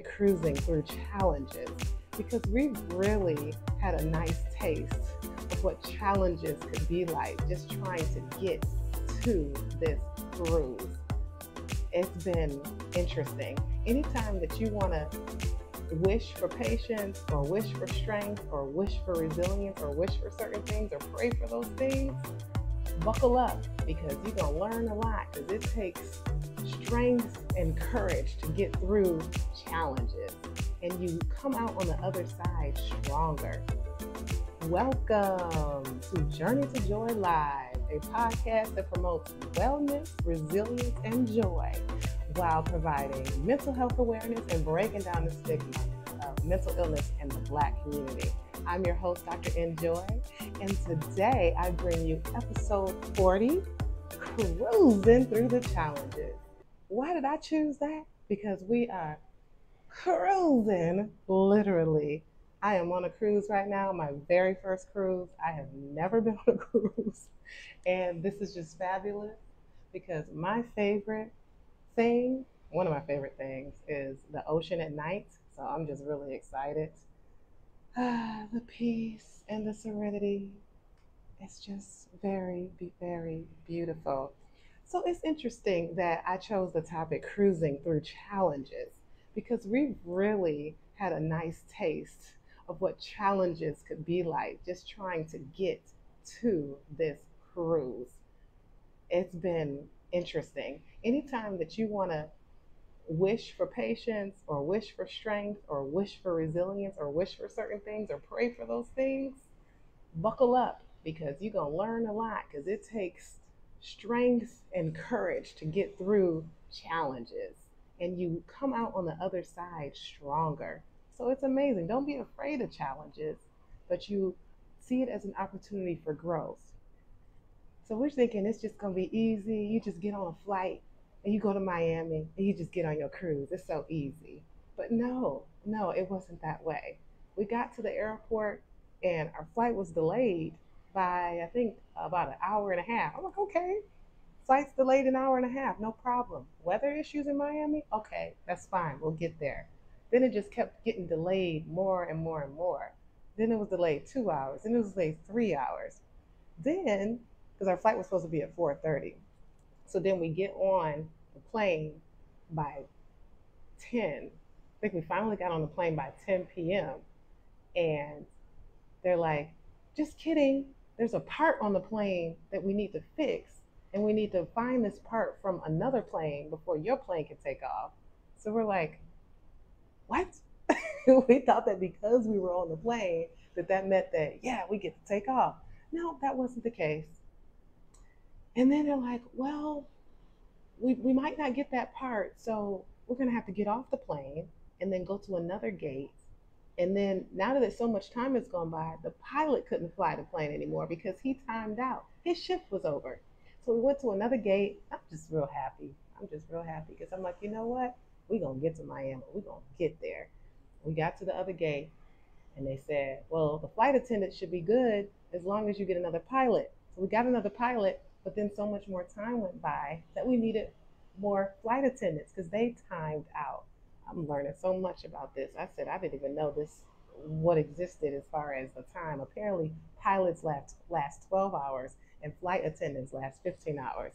cruising through challenges because we've really had a nice taste of what challenges could be like just trying to get to this cruise. It's been interesting. Anytime that you want to wish for patience or wish for strength or wish for resilience or wish for certain things or pray for those things, buckle up because you're going to learn a lot because it takes strength and courage to get through challenges and you come out on the other side stronger. Welcome to Journey to Joy Live, a podcast that promotes wellness, resilience, and joy while providing mental health awareness and breaking down the stigma of mental illness in the Black community. I'm your host, Dr. Enjoy, and today I bring you episode 40, Cruising Through the Challenges. Why did I choose that? Because we are cruising, literally. I am on a cruise right now, my very first cruise. I have never been on a cruise, and this is just fabulous because one of my favorite things is the ocean at night, so I'm just really excited. The peace and the serenity, it's just very, very beautiful. So it's interesting that I chose the topic cruising through challenges because we've really had a nice taste of what challenges could be like just trying to get to this cruise. It's been interesting. Anytime that you want to wish for patience or wish for strength or wish for resilience or wish for certain things or pray for those things, buckle up because you're going to learn a lot because it takes strength and courage to get through challenges and you come out on the other side stronger. So it's amazing. Don't be afraid of challenges, but you see it as an opportunity for growth. So we're thinking it's just going to be easy. You just get on a flight and you go to Miami and you just get on your cruise. It's so easy. But no, it wasn't that way. We got to the airport and our flight was delayed by, I think, about an hour and a half. I'm like, okay, flight's delayed an hour and a half, no problem. Weather issues in Miami? Okay, that's fine. We'll get there. Then it just kept getting delayed more and more and more. Then it was delayed 2 hours. Then it was delayed 3 hours. Then, because our flight was supposed to be at 4:30, so then we get on the plane by 10. I think we finally got on the plane by 10 p.m. And they're like, just kidding. There's a part on the plane that we need to fix, and we need to find this part from another plane before your plane can take off. So we're like, what? We thought that because we were on the plane, that meant that, yeah, we get to take off. No, that wasn't the case. And then they're like, well, we might not get that part, so we're going to have to get off the plane and then go to another gate. And then now that so much time has gone by, the pilot couldn't fly the plane anymore because he timed out. His shift was over. So we went to another gate. I'm just real happy. Because I'm like, you know what? We're going to get to Miami. We're going to get there. We got to the other gate and they said, well, the flight attendant should be good as long as you get another pilot. So we got another pilot, but then so much more time went by that we needed more flight attendants because they timed out. I'm learning so much about this. I said I didn't even know this what existed as far as the time. Apparently, pilots last 12 hours and flight attendants last 15 hours.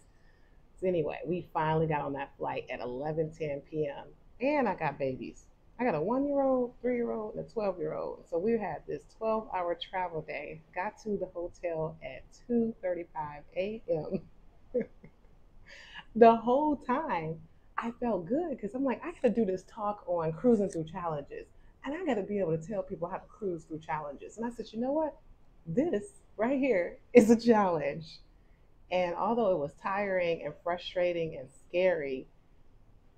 So anyway, we finally got on that flight at 11:10 p.m. and I got babies. I got a 1-year-old, 3-year-old, and a 12-year-old. So we had this 12-hour travel day. Got to the hotel at 2:35 a.m. The whole time I felt good because I'm like, I got to do this talk on cruising through challenges. And I got to be able to tell people how to cruise through challenges. And I said, you know what? This right here is a challenge. And although it was tiring and frustrating and scary,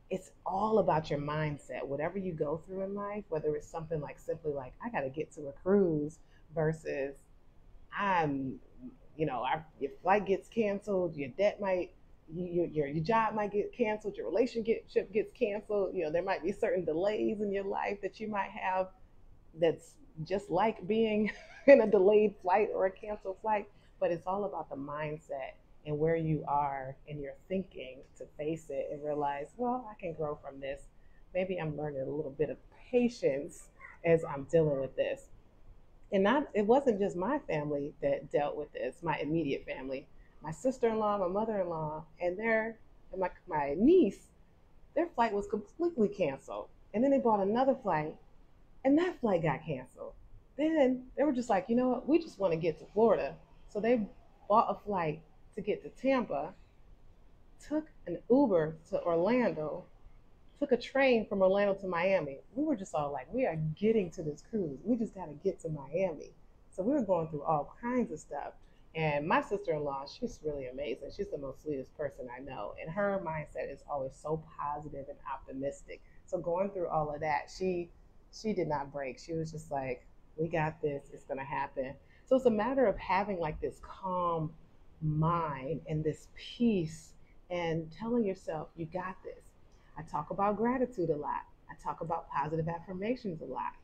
it's all about your mindset. Whatever you go through in life, whether it's something like simply like, I got to get to a cruise versus I'm, your flight gets canceled, your debt might your job might get canceled, your relationship gets canceled. There might be certain delays in your life that you might have that's just like being in a delayed flight or a canceled flight, but it's all about the mindset and where you are in your thinking to face it and realize, well, I can grow from this. maybe I'm learning a little bit of patience as I'm dealing with this. And not, it wasn't just my family that dealt with this, my immediate family. My sister-in-law, my mother-in-law, and my niece, their flight was completely canceled. And then they bought another flight, and that flight got canceled. Then they were just like, you know what, we just want to get to Florida. So they bought a flight to get to Tampa, took an Uber to Orlando, took a train from Orlando to Miami. We were just all like, we are getting to this cruise. We just got to get to Miami. So we were going through all kinds of stuff. And my sister-in-law, she's really amazing. She's the most sweetest person I know. And her mindset is always so positive and optimistic. So going through all of that, she did not break. She was just like, we got this. It's going to happen. So it's a matter of having like this calm mind and this peace and telling yourself, you got this. I talk about gratitude a lot. I talk about positive affirmations a lot.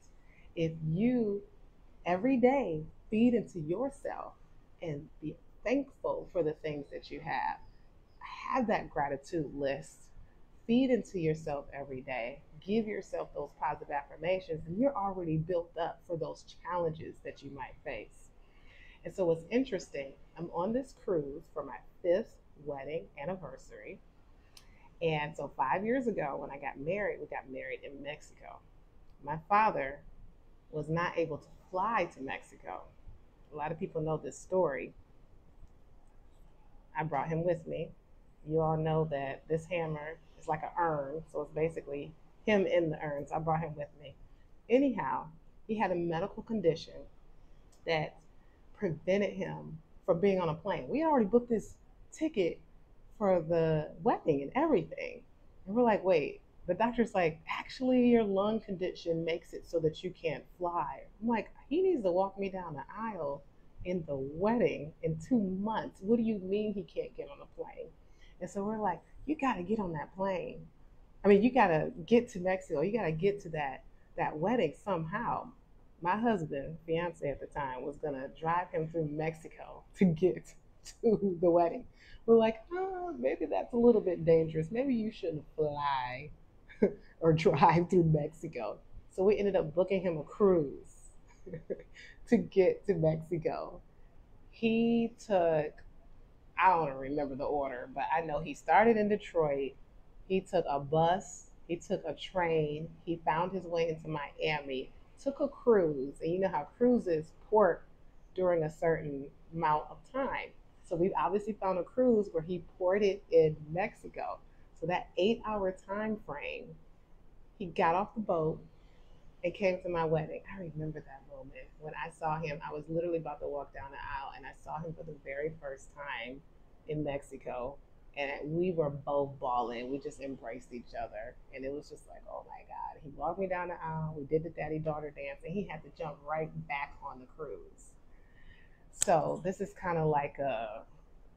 If you every day feed into yourself and be thankful for the things that you have that gratitude list, feed into yourself every day, give yourself those positive affirmations, and you're already built up for those challenges that you might face. And so, what's interesting, I'm on this cruise for my fifth wedding anniversary. And so 5 years ago, when I got married, we got married in Mexico. My father was not able to fly to Mexico. A lot of people know this story. I brought him with me. You all know that this hammer is like an urn, so it's basically him in the urn. So I brought him with me. Anyhow, he had a medical condition that prevented him from being on a plane. We already booked this ticket for the wedding and everything. And we're like, wait, the doctor's like, actually, your lung condition makes it so that you can't fly. I'm like, he needs to walk me down the aisle in the wedding in 2 months. What do you mean he can't get on a plane? And so we're like, you got to get on that plane. I mean, you got to get to Mexico. You got to get to that wedding somehow. My husband, fiance at the time, was gonna drive him through Mexico to get to the wedding. We're like, oh, maybe that's a little bit dangerous. Maybe you shouldn't fly or drive through Mexico. So we ended up booking him a cruise to get to Mexico. He took, I don't remember the order, but I know he started in Detroit. He took a bus, he took a train, he found his way into Miami, took a cruise, and you know how cruises port during a certain amount of time. So we obviously found a cruise where he ported in Mexico. So that 8 hour time frame, he got off the boat and came to my wedding. I remember that moment when I saw him. I was literally about to walk down the aisle and I saw him for the very first time in Mexico. And we were both bawling. We just embraced each other. And it was just like, oh my God. He walked me down the aisle. We did the daddy daughter dance and he had to jump right back on the cruise. So this is kind of like a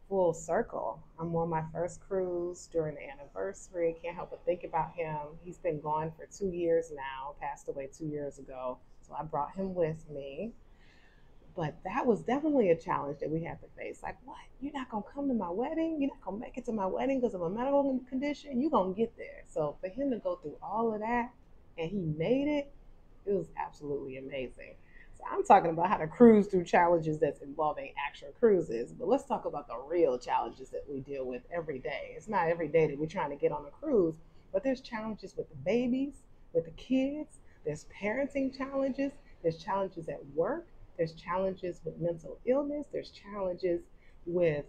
full circle. I'm on my first cruise during the anniversary. Can't help but think about him. He's been gone for 2 years now, passed away 2 years ago. So I brought him with me. But that was definitely a challenge that we had to face. Like, what? You're not going to come to my wedding? You're not going to make it to my wedding because of a medical condition? You're going to get there. So for him to go through all of that and he made it, it was absolutely amazing. So I'm talking about how to cruise through challenges that's involving actual cruises. But let's talk about the real challenges that we deal with every day. It's not every day that we're trying to get on a cruise, but there's challenges with the babies, with the kids, there's parenting challenges, there's challenges at work, there's challenges with mental illness, there's challenges with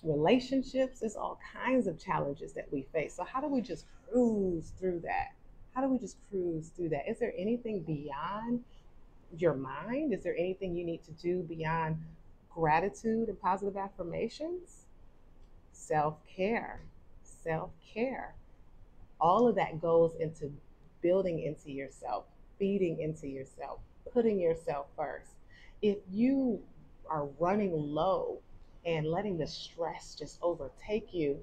relationships, there's all kinds of challenges that we face. So how do we just cruise through that? How do we just cruise through that? Is there anything beyond your mind? Is there anything you need to do beyond gratitude and positive affirmations? Self-care. Self-care. All of that goes into building into yourself, feeding into yourself, putting yourself first. If you are running low and letting the stress just overtake you,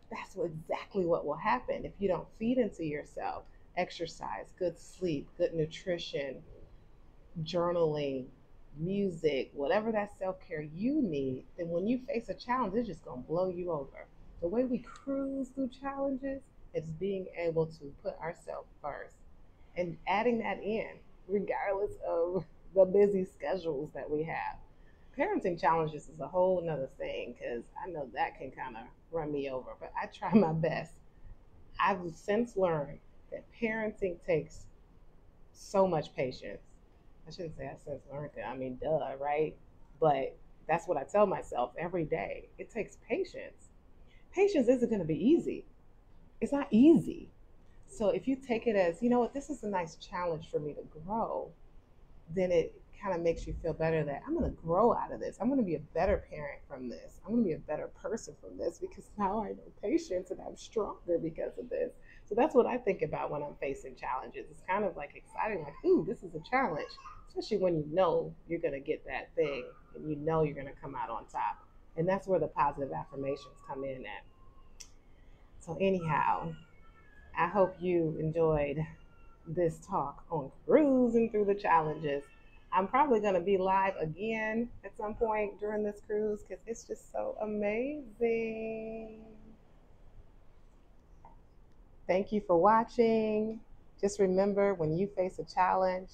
that's exactly what will happen if you don't feed into yourself. Exercise, good sleep, good nutrition, journaling, music, whatever that self-care you need, then when you face a challenge, it's just gonna blow you over. The way we cruise through challenges It's being able to put ourselves first and adding that in, regardless of the busy schedules that we have. Parenting challenges is a whole nother thing because I know that can kind of run me over, but I try my best. I've since learned that parenting takes so much patience. I shouldn't say I since learned that. I mean, duh, right? But that's what I tell myself every day. It takes patience. Patience isn't going to be easy. It's not easy. So if you take it as, you know what, this is a nice challenge for me to grow, then it kind of makes you feel better that I'm going to grow out of this. I'm going to be a better parent from this. I'm going to be a better person from this because now I know patience and I'm stronger because of this. So that's what I think about when I'm facing challenges. It's kind of like exciting, like, ooh, this is a challenge, especially when you know you're going to get that thing and you know you're going to come out on top. And that's where the positive affirmations come in at. So, anyhow, I hope you enjoyed this talk on cruising through the challenges. I'm probably going to be live again at some point during this cruise because it's just so amazing. Thank you for watching. Just remember, when you face a challenge,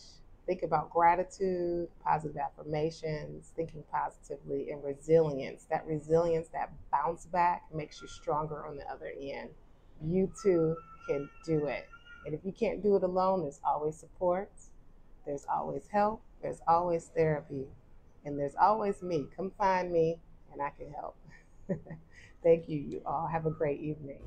think about gratitude, positive affirmations, thinking positively, and resilience. That resilience, that bounce back makes you stronger on the other end. You too can do it. And if you can't do it alone, there's always support, there's always help, there's always therapy, and there's always me. Come find me and I can help. Thank you. You all have a great evening.